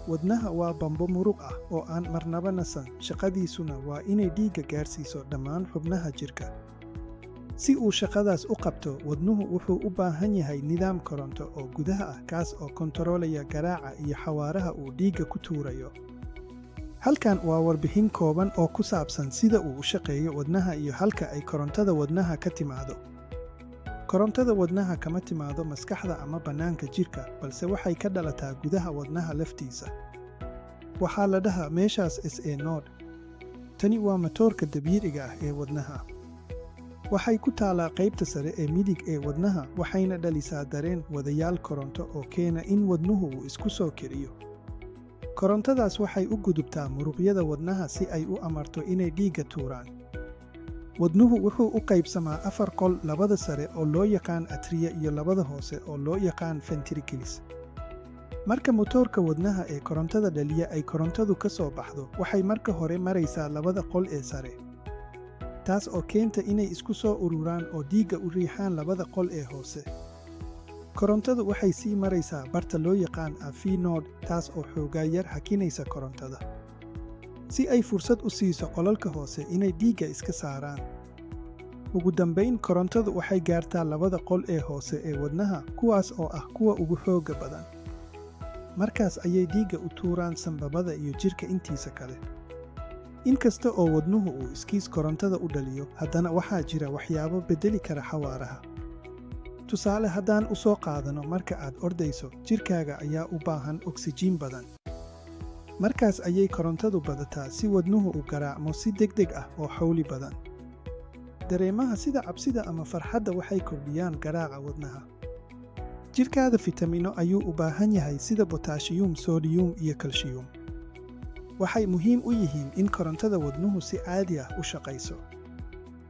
wadnaha waa bambo muruq ah oo aan marnaba nasan, shaqadiisuna waa inay dhiigga gaarsiiso dhammaan xubnaha jirka. Si uu shaqadaas u qabto, wadnuhu wuxuu u baahan yahay nidaam koronto oo gudaha ah kaas oo kontaroolaya garaaca iyo xawaaraha uu dhiigga ku tuurayo. Halkan waa warbixin kooban oo ku saabsan sida uu u shaqeeyo wadnaha iyo halka ay korontada wadnaha ka timaado. Korontada wadnaha kama timaado maskaxda ama bannaanka jirka, balse waxay ka dhalataa gudaha wadnaha laftiisa. Waxaa la dhahaa meeshaas SA node. Tani waa matoorka dabiiciga ah ee wadnaha. Waxay ku taalaa qaybta sare ee midig ee wadnaha, waxayna dhalisaa dareen wadayaal koronto oo keena in wadnuhu uu isku soo kiciyo. Korontadaas waxay u gudubtaa muruqyada wadnaha si ay u amarto inay dhiigga tuuraan. Wadnuhu wuxuu u qaybsamaa 4 qol, labada sare oo loo yaqaan atria iyo labada hoose oo loo yaqaan ventricles. Marka matoorka wadnaha ee korontada dhaliya ay korontadu ka soo baxdo, waxay marka hore maraysaa labada qol ee sare. Taas oo keenta inay isku soo ururaan oo dhiigga u riixaan labada qol ee hoose. Korontadu waxay sii maraysaa barta loo yaqaan AV node, taas oo xoogaa yar hakinaysa korontada, si ay fursad u siiso qolalka hoose inay dhiigga iska saaraan. Ugu dambayn, korontadu waxay gaartaa labada qol ee hoose ee wadnaha, kuwaas oo ah kuwa ugu xoogga badan. Markaas ayay dhiigga u tuuraan sanbabada iyo jirka intiisa kale. Inkasta oo wadnuhu uu iskiis korontada u dhaliyo, haddana waxaa jira waxyaabo beddeli kara xawaaraha. Tusaale haddaan u soo qaadano, marka aad ordayso, jirkaaga ayaa u baahan oksijiin badan. Markaas ayay korontadu badataa si wadnuhu u garaacmo si degdeg ah oo xawli badan. Dareemaha sida cabsida ama farxadda waxay kordhiyaan garaaca wadnaha. Jirkaada fitamiino ayuu u baahan yahay sida potassium, sodium iyo calcium. Waxay muhiim u yihiin in korontada wadnuhu si caadi ah u shaqayso.